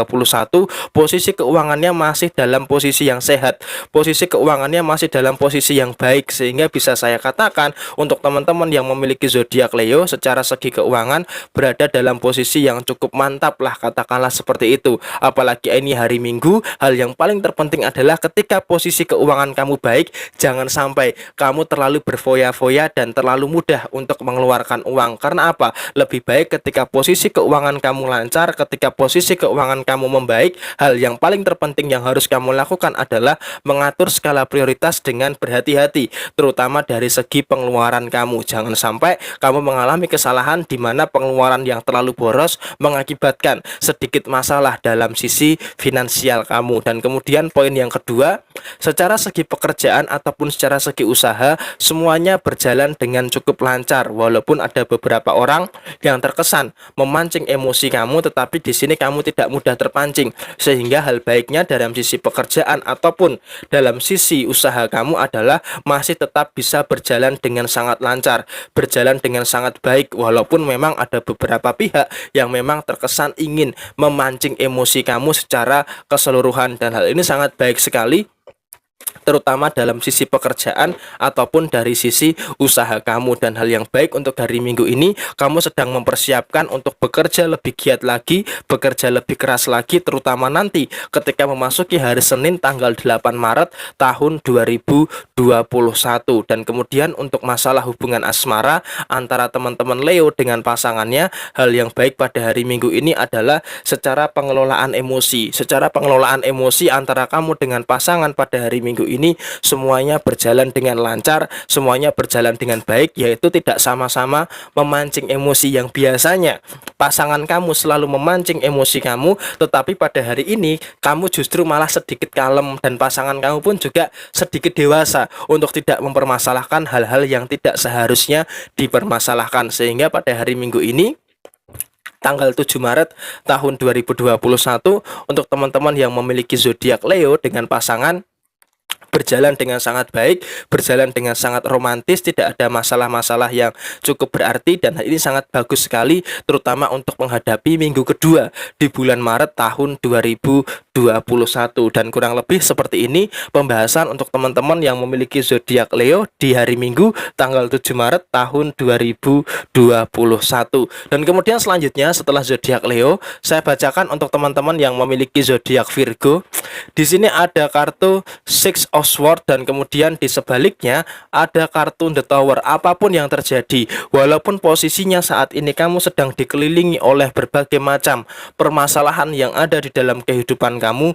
posisi keuangannya masih dalam posisi yang sehat. Posisi keuangannya masih dalam posisi yang baik, sehingga bisa saya saya katakan untuk teman-teman yang memiliki zodiak Leo secara segi keuangan berada dalam posisi yang cukup mantap lah, katakanlah seperti itu. Apalagi ini hari Minggu, hal yang paling terpenting adalah ketika posisi keuangan kamu baik, jangan sampai kamu terlalu berfoya-foya dan terlalu mudah untuk mengeluarkan uang. Karena apa? Lebih baik ketika posisi keuangan kamu lancar, ketika posisi keuangan kamu membaik, hal yang paling terpenting yang harus kamu lakukan adalah mengatur skala prioritas dengan berhati-hati, terutama dari segi pengeluaran kamu. Jangan sampai kamu mengalami kesalahan di mana pengeluaran yang terlalu boros mengakibatkan sedikit masalah dalam sisi finansial kamu. Dan kemudian poin yang kedua, secara segi pekerjaan ataupun secara segi usaha semuanya berjalan dengan cukup lancar, walaupun ada beberapa orang yang terkesan memancing emosi kamu, tetapi di sini kamu tidak mudah terpancing. Sehingga hal baiknya dalam sisi pekerjaan ataupun dalam sisi usaha kamu adalah masih tetap bisa berjalan dengan sangat lancar, berjalan dengan sangat baik, walaupun memang ada beberapa pihak yang memang terkesan ingin memancing emosi kamu secara keseluruhan. Dan hal ini sangat baik sekali, terutama dalam sisi pekerjaan ataupun dari sisi usaha kamu. Dan hal yang baik untuk hari Minggu ini, kamu sedang mempersiapkan untuk bekerja lebih giat lagi, bekerja lebih keras lagi, terutama nanti ketika memasuki hari Senin tanggal 8 Maret tahun 2021. Dan kemudian untuk masalah hubungan asmara antara teman-teman Leo dengan pasangannya, hal yang baik pada hari Minggu ini adalah secara pengelolaan emosi. Secara pengelolaan emosi antara kamu dengan pasangan pada hari Minggu ini semuanya berjalan dengan lancar, semuanya berjalan dengan baik, yaitu tidak sama-sama memancing emosi. Yang biasanya pasangan kamu selalu memancing emosi kamu, tetapi pada hari ini kamu justru malah sedikit kalem, dan pasangan kamu pun juga sedikit dewasa untuk tidak mempermasalahkan hal-hal yang tidak seharusnya dipermasalahkan. Sehingga pada hari Minggu ini tanggal 7 Maret tahun 2021 untuk teman-teman yang memiliki zodiak Leo dengan pasangan berjalan dengan sangat baik, berjalan dengan sangat romantis, tidak ada masalah-masalah yang cukup berarti. Dan ini sangat bagus sekali, terutama untuk menghadapi minggu kedua di bulan Maret tahun 2021. Dan kurang lebih seperti ini pembahasan untuk teman-teman yang memiliki zodiak Leo di hari Minggu tanggal 7 Maret tahun 2021. Dan kemudian selanjutnya setelah zodiak Leo, saya bacakan untuk teman-teman yang memiliki zodiak Virgo. Di sini ada kartu Six of Swords, dan kemudian di sebaliknya ada kartu The Tower. Apapun yang terjadi, walaupun posisinya saat ini kamu sedang dikelilingi oleh berbagai macam permasalahan yang ada di dalam kehidupan kamu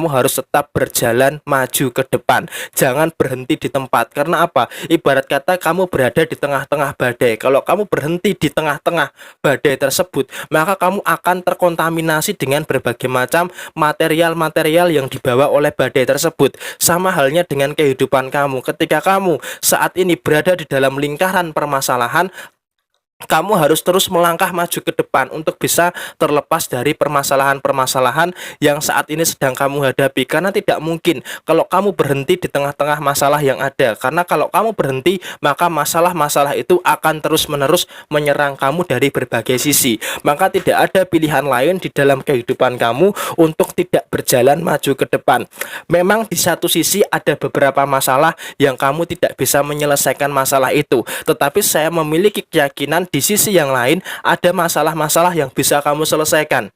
harus tetap berjalan maju ke depan. Jangan berhenti di tempat. Karena apa? Ibarat kata kamu berada di tengah-tengah badai. Kalau kamu berhenti di tengah-tengah badai tersebut, maka kamu akan terkontaminasi dengan berbagai macam material-material yang dibawa oleh badai tersebut. Sama halnya dengan kehidupan kamu. Ketika kamu saat ini berada di dalam lingkaran permasalahan, kamu harus terus melangkah maju ke depan untuk bisa terlepas dari permasalahan-permasalahan yang saat ini sedang kamu hadapi. Karena tidak mungkin kalau kamu berhenti di tengah-tengah masalah yang ada. Karena kalau kamu berhenti, maka masalah-masalah itu akan terus-menerus menyerang kamu dari berbagai sisi. Maka tidak ada pilihan lain di dalam kehidupan kamu untuk tidak berjalan maju ke depan. Memang di satu sisi ada beberapa masalah yang kamu tidak bisa menyelesaikan masalah itu, tetapi saya memiliki keyakinan di sisi yang lain ada masalah-masalah yang bisa kamu selesaikan.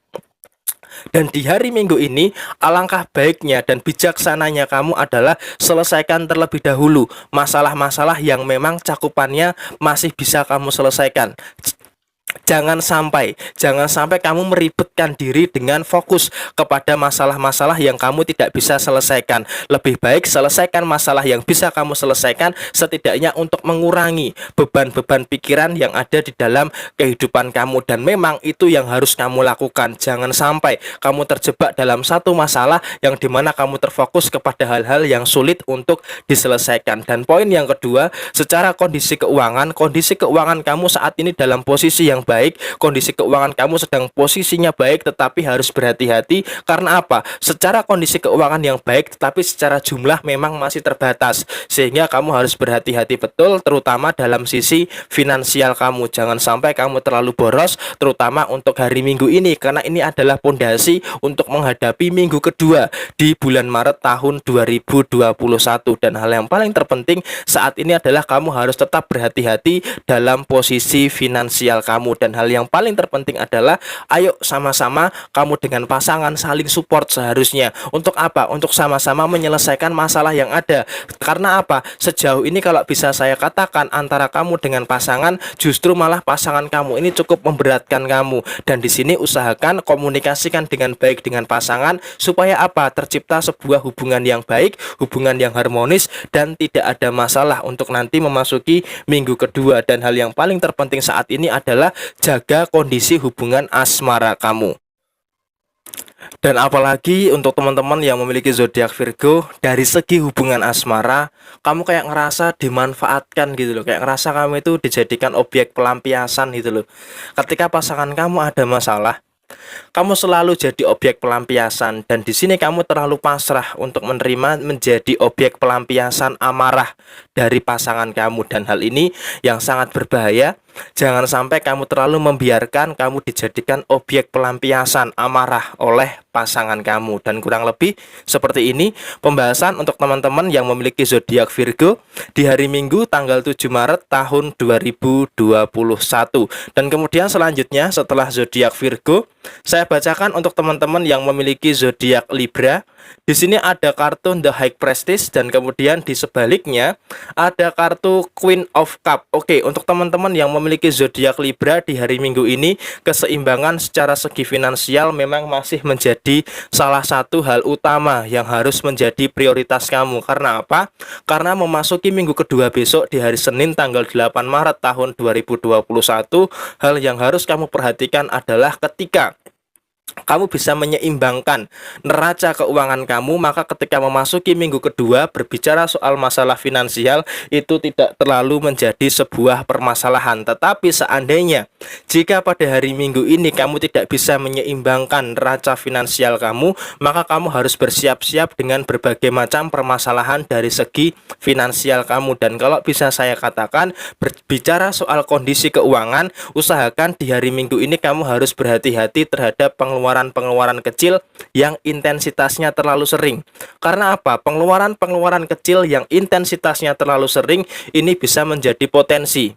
Dan di hari Minggu ini, alangkah baiknya dan bijaksananya kamu adalah selesaikan terlebih dahulu masalah-masalah yang memang cakupannya masih bisa kamu selesaikan. Jangan sampai kamu meribetkan diri dengan fokus kepada masalah-masalah yang kamu tidak bisa selesaikan. Lebih baik selesaikan masalah yang bisa kamu selesaikan, setidaknya untuk mengurangi beban-beban pikiran yang ada di dalam kehidupan kamu. Dan memang itu yang harus kamu lakukan. Jangan sampai kamu terjebak dalam satu masalah yang dimana kamu terfokus kepada hal-hal yang sulit untuk diselesaikan. Dan poin yang kedua, secara kondisi keuangan kamu saat ini dalam posisi yang yang baik, kondisi keuangan kamu sedang posisinya baik, tetapi harus berhati-hati. Karena apa? Secara kondisi keuangan yang baik, tetapi secara jumlah memang masih terbatas, sehingga kamu harus berhati-hati betul, terutama dalam sisi finansial kamu. Jangan sampai kamu terlalu boros, terutama untuk hari Minggu ini, karena ini adalah pondasi untuk menghadapi minggu kedua di bulan Maret tahun 2021. Dan hal yang paling terpenting saat ini adalah kamu harus tetap berhati-hati dalam posisi finansial kamu. Dan hal yang paling terpenting adalah ayo sama-sama kamu dengan pasangan saling support seharusnya. Untuk apa? Untuk sama-sama menyelesaikan masalah yang ada. Karena apa? Sejauh ini kalau bisa saya katakan, antara kamu dengan pasangan justru malah pasangan kamu ini cukup memberatkan kamu. Dan di sini usahakan komunikasikan dengan baik dengan pasangan supaya apa? Tercipta sebuah hubungan yang baik, hubungan yang harmonis, dan tidak ada masalah untuk nanti memasuki minggu kedua. Dan hal yang paling terpenting saat ini adalah jaga kondisi hubungan asmara kamu. Dan apalagi untuk teman-teman yang memiliki zodiak Virgo, dari segi hubungan asmara, kamu kayak ngerasa dimanfaatkan gitu loh, kayak ngerasa kamu itu dijadikan objek pelampiasan gitu loh. Ketika pasangan kamu ada masalah, kamu selalu jadi objek pelampiasan, dan di sini kamu terlalu pasrah untuk menerima menjadi objek pelampiasan amarah dari pasangan kamu. Dan hal ini yang sangat berbahaya. Jangan sampai kamu terlalu membiarkan kamu dijadikan objek pelampiasan amarah oleh pasangan kamu. Dan kurang lebih seperti ini pembahasan untuk teman-teman yang memiliki zodiak Virgo di hari Minggu tanggal 7 Maret tahun 2021. Dan kemudian selanjutnya setelah zodiak Virgo, saya bacakan untuk teman-teman yang memiliki zodiak Libra. Di sini ada kartu The High Prestige, dan kemudian di sebaliknya ada kartu Queen of Cup. Oke, untuk teman-teman yang memiliki zodiak Libra di hari Minggu ini, keseimbangan secara segi finansial memang masih menjadi salah satu hal utama yang harus menjadi prioritas kamu. Karena apa? Karena memasuki minggu kedua besok di hari Senin tanggal 8 Maret tahun 2021, hal yang harus kamu perhatikan adalah ketika kamu bisa menyeimbangkan neraca keuangan kamu, maka ketika memasuki minggu kedua berbicara soal masalah finansial itu tidak terlalu menjadi sebuah permasalahan. Tetapi seandainya jika pada hari Minggu ini kamu tidak bisa menyeimbangkan neraca finansial kamu, maka kamu harus bersiap-siap dengan berbagai macam permasalahan dari segi finansial kamu. Dan kalau bisa saya katakan, berbicara soal kondisi keuangan, usahakan di hari Minggu ini kamu harus berhati-hati terhadap pengeluaran kecil yang intensitasnya terlalu sering. Karena apa? Pengeluaran kecil yang intensitasnya terlalu sering ini bisa menjadi potensi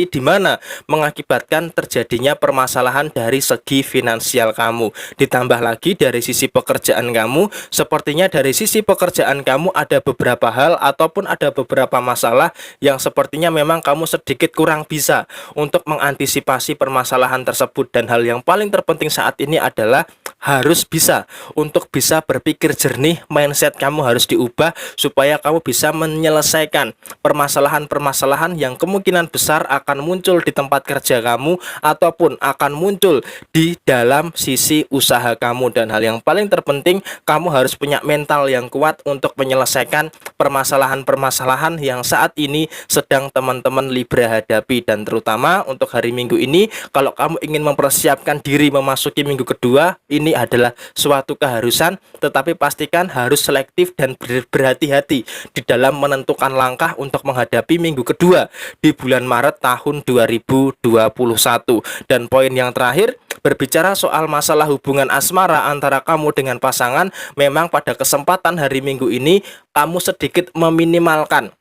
di mana mengakibatkan terjadinya permasalahan dari segi finansial kamu. Ditambah lagi dari sisi pekerjaan kamu, sepertinya dari sisi pekerjaan kamu ada beberapa hal ataupun ada beberapa masalah yang sepertinya memang kamu sedikit kurang bisa untuk mengantisipasi permasalahan tersebut. Dan hal yang paling terpenting saat ini adalah harus bisa berpikir jernih, mindset kamu harus diubah supaya kamu bisa menyelesaikan permasalahan-permasalahan yang kemungkinan besar akan muncul di tempat kerja kamu ataupun akan muncul di dalam sisi usaha kamu. Dan hal yang paling terpenting, kamu harus punya mental yang kuat untuk menyelesaikan permasalahan-permasalahan yang saat ini sedang teman-teman Libra hadapi. Dan terutama untuk hari Minggu ini, kalau kamu ingin mempersiapkan diri memasuki minggu kedua, ini adalah suatu keharusan, tetapi pastikan harus selektif dan berhati-hati di dalam menentukan langkah untuk menghadapi minggu kedua di bulan Maret tahun 2021. Dan poin yang terakhir, berbicara soal masalah hubungan asmara antara kamu dengan pasangan, memang pada kesempatan hari Minggu ini kamu sedikit meminimalkan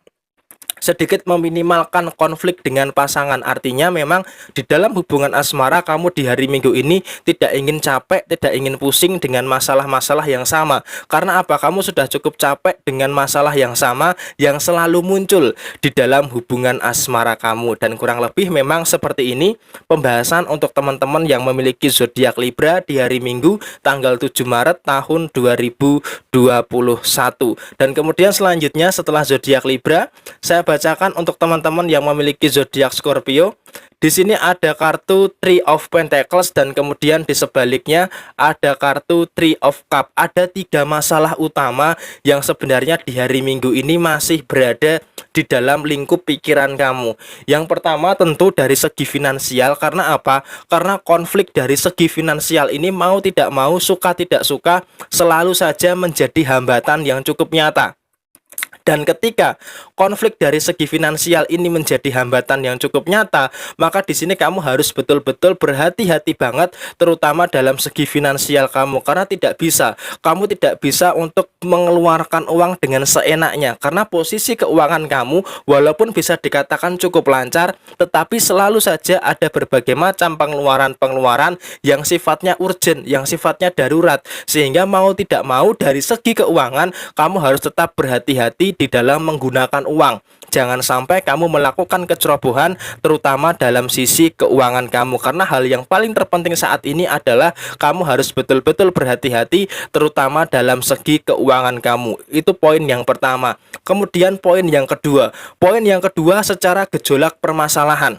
konflik dengan pasangan. Artinya memang di dalam hubungan asmara kamu di hari Minggu ini tidak ingin capek, tidak ingin pusing dengan masalah-masalah yang sama. Karena apa? Kamu sudah cukup capek dengan masalah yang sama yang selalu muncul di dalam hubungan asmara kamu. Dan kurang lebih memang seperti ini pembahasan untuk teman-teman yang memiliki zodiak Libra di hari Minggu tanggal 7 Maret tahun 2021. Dan kemudian selanjutnya setelah zodiak Libra, saya bacakan untuk teman-teman yang memiliki zodiak Scorpio. Di sini ada kartu Three of Pentacles dan kemudian di sebaliknya ada kartu Three of Cup. Ada 3 masalah utama yang sebenarnya di hari Minggu ini masih berada di dalam lingkup pikiran kamu. Yang pertama tentu dari segi finansial. Karena apa? Karena konflik dari segi finansial ini mau tidak mau, suka tidak suka, selalu saja menjadi hambatan yang cukup nyata. Dan ketika konflik dari segi finansial ini menjadi hambatan yang cukup nyata, maka di sini kamu harus betul-betul berhati-hati banget, terutama dalam segi finansial kamu. Karena kamu tidak bisa untuk mengeluarkan uang dengan seenaknya. Karena posisi keuangan kamu walaupun bisa dikatakan cukup lancar, tetapi selalu saja ada berbagai macam pengeluaran-pengeluaran yang sifatnya urgent, yang sifatnya darurat. Sehingga mau tidak mau dari segi keuangan, kamu harus tetap berhati-hati di dalam menggunakan uang. Jangan sampai kamu melakukan kecerobohan terutama dalam sisi keuangan kamu. Karena hal yang paling terpenting saat ini adalah kamu harus betul-betul berhati-hati terutama dalam segi keuangan kamu. Itu poin yang pertama. Kemudian poin yang kedua. Poin yang kedua secara gejolak permasalahan.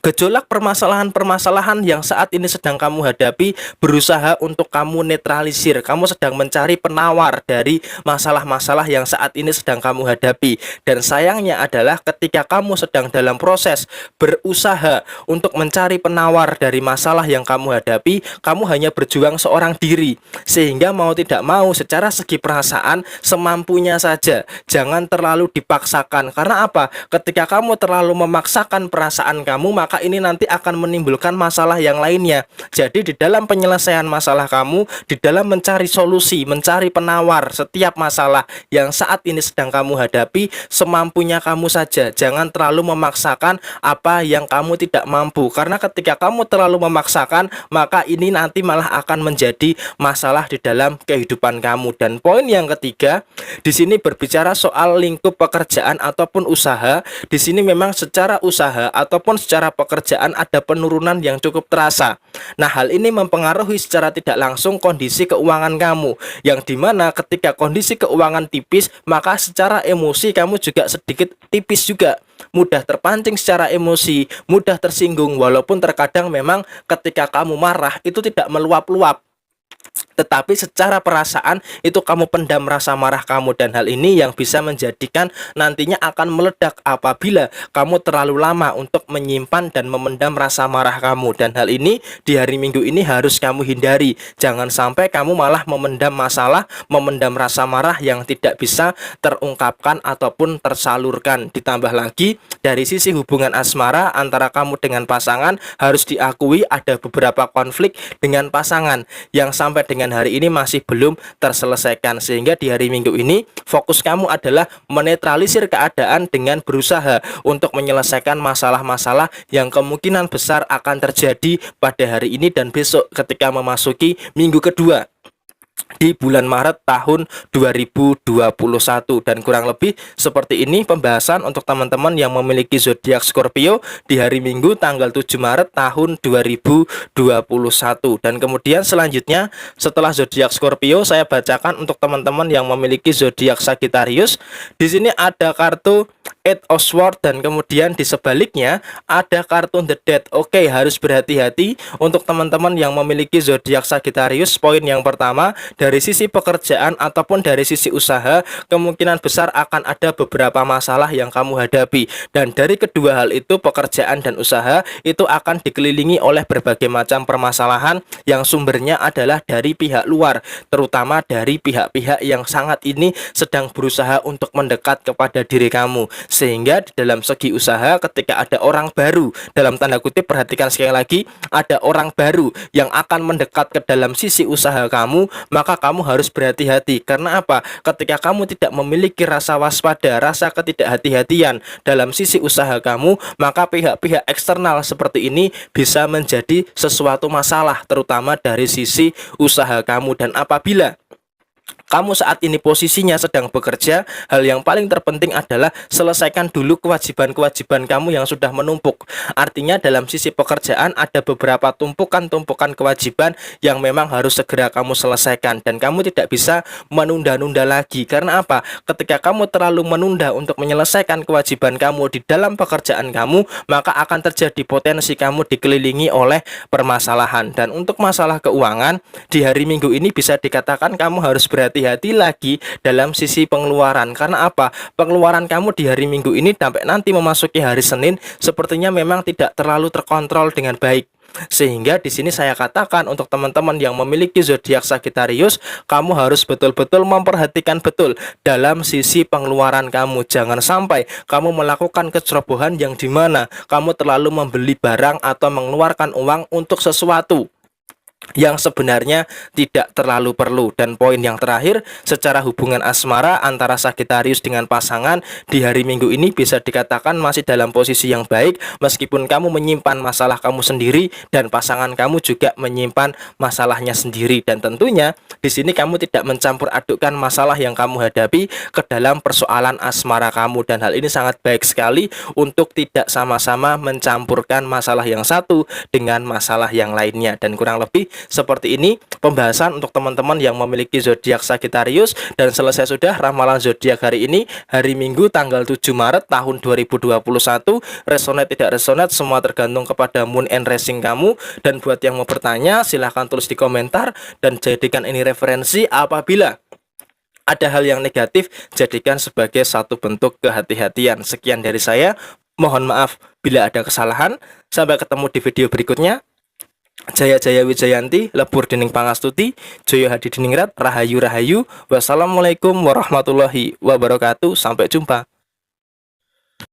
Gejolak permasalahan-permasalahan yang saat ini sedang kamu hadapi berusaha untuk kamu netralisir. Kamu sedang mencari penawar dari masalah-masalah yang saat ini sedang kamu hadapi. Dan sayangnya adalah ketika kamu sedang dalam proses berusaha untuk mencari penawar dari masalah yang kamu hadapi, kamu hanya berjuang seorang diri. Sehingga mau tidak mau secara segi perasaan semampunya saja. Jangan terlalu dipaksakan. Karena apa? Ketika kamu terlalu memaksakan perasaan kamu, maka ini nanti akan menimbulkan masalah yang lainnya. Jadi di dalam penyelesaian masalah kamu, di dalam mencari solusi, mencari penawar setiap masalah yang saat ini sedang kamu hadapi, semampunya kamu saja. Jangan terlalu memaksakan apa yang kamu tidak mampu. Karena ketika kamu terlalu memaksakan, maka ini nanti malah akan menjadi masalah di dalam kehidupan kamu. Dan poin yang ketiga, di sini berbicara soal lingkup pekerjaan ataupun usaha. Di sini memang secara usaha ataupun secara pekerjaan ada penurunan yang cukup terasa. Nah, hal ini mempengaruhi secara tidak langsung kondisi keuangan kamu, yang dimana ketika kondisi keuangan tipis, maka secara emosi kamu juga sedikit tipis juga, mudah terpancing secara emosi, mudah tersinggung. Walaupun terkadang memang ketika kamu marah itu tidak meluap-luap, tetapi secara perasaan itu kamu pendam rasa marah kamu. Dan hal ini yang bisa menjadikan nantinya akan meledak apabila kamu terlalu lama untuk menyimpan dan memendam rasa marah kamu. Dan hal ini di hari Minggu ini harus kamu hindari. Jangan sampai kamu malah memendam masalah, memendam rasa marah yang tidak bisa terungkapkan ataupun tersalurkan. Ditambah lagi dari sisi hubungan asmara antara kamu dengan pasangan, harus diakui ada beberapa konflik dengan pasangan yang sampai dengan hari ini masih belum terselesaikan. Sehingga di hari Minggu ini fokus kamu adalah menetralisir keadaan dengan berusaha untuk menyelesaikan masalah-masalah yang kemungkinan besar akan terjadi pada hari ini dan besok ketika memasuki minggu kedua di bulan Maret tahun 2021. Dan kurang lebih seperti ini pembahasan untuk teman-teman yang memiliki zodiak Scorpio di hari Minggu tanggal 7 Maret tahun 2021. Dan kemudian selanjutnya setelah zodiak Scorpio, saya bacakan untuk teman-teman yang memiliki zodiak Sagittarius. Di sini ada kartu Eight of Swords dan kemudian di sebaliknya ada kartu The Death. Oke, harus berhati-hati untuk teman-teman yang memiliki zodiak Sagittarius. Poin yang pertama, dari sisi pekerjaan ataupun dari sisi usaha, kemungkinan besar akan ada beberapa masalah yang kamu hadapi. Dan dari kedua hal itu, pekerjaan dan usaha itu akan dikelilingi oleh berbagai macam permasalahan yang sumbernya adalah dari pihak luar, terutama dari pihak-pihak yang sangat ini sedang berusaha untuk mendekat kepada diri kamu. Sehingga di dalam segi usaha, ketika ada orang baru, dalam tanda kutip, perhatikan sekali lagi, ada orang baru yang akan mendekat ke dalam sisi usaha kamu, maka kamu harus berhati-hati. Karena apa? Ketika kamu tidak memiliki rasa waspada, rasa ketidakhati-hatian dalam sisi usaha kamu, maka pihak-pihak eksternal seperti ini bisa menjadi sesuatu masalah, terutama dari sisi usaha kamu. Dan apabila kamu saat ini posisinya sedang bekerja, hal yang paling terpenting adalah selesaikan dulu kewajiban-kewajiban kamu yang sudah menumpuk. Artinya dalam sisi pekerjaan ada beberapa tumpukan-tumpukan kewajiban yang memang harus segera kamu selesaikan, dan kamu tidak bisa menunda-nunda lagi. Karena apa? Ketika kamu terlalu menunda untuk menyelesaikan kewajiban kamu di dalam pekerjaan kamu, maka akan terjadi potensi kamu dikelilingi oleh permasalahan. Dan untuk masalah keuangan, di hari Minggu ini bisa dikatakan kamu harus berhati-hati lagi dalam sisi pengeluaran. Karena apa? Pengeluaran kamu di hari Minggu ini sampai nanti memasuki hari Senin sepertinya memang tidak terlalu terkontrol dengan baik. Sehingga di sini saya katakan untuk teman-teman yang memiliki zodiak Sagittarius, kamu harus betul-betul memperhatikan betul dalam sisi pengeluaran kamu. Jangan sampai kamu melakukan kecerobohan yang dimana kamu terlalu membeli barang atau mengeluarkan uang untuk sesuatu yang sebenarnya tidak terlalu perlu. Dan poin yang terakhir, secara hubungan asmara antara Sagittarius dengan pasangan di hari Minggu ini bisa dikatakan masih dalam posisi yang baik, meskipun kamu menyimpan masalah kamu sendiri dan pasangan kamu juga menyimpan masalahnya sendiri. Dan tentunya di sini kamu tidak mencampur adukkan masalah yang kamu hadapi ke dalam persoalan asmara kamu, dan hal ini sangat baik sekali untuk tidak sama-sama mencampurkan masalah yang satu dengan masalah yang lainnya. Dan kurang lebih seperti ini pembahasan untuk teman-teman yang memiliki zodiak Sagittarius. Dan selesai sudah ramalan zodiak hari ini, hari Minggu tanggal 7 Maret tahun 2021. Resonate tidak resonate semua tergantung kepada moon and rising kamu. Dan buat yang mau bertanya silahkan tulis di komentar dan jadikan ini referensi. Apabila ada hal yang negatif, jadikan sebagai satu bentuk kehati-hatian. Sekian dari saya, mohon maaf bila ada kesalahan. Sampai ketemu di video berikutnya. Jaya Jaya Wijayanti, Lebur Dening Pangastuti, Joyo Hadi Diningrat, Rahayu Rahayu. Wassalamualaikum warahmatullahi wabarakatuh. Sampai jumpa.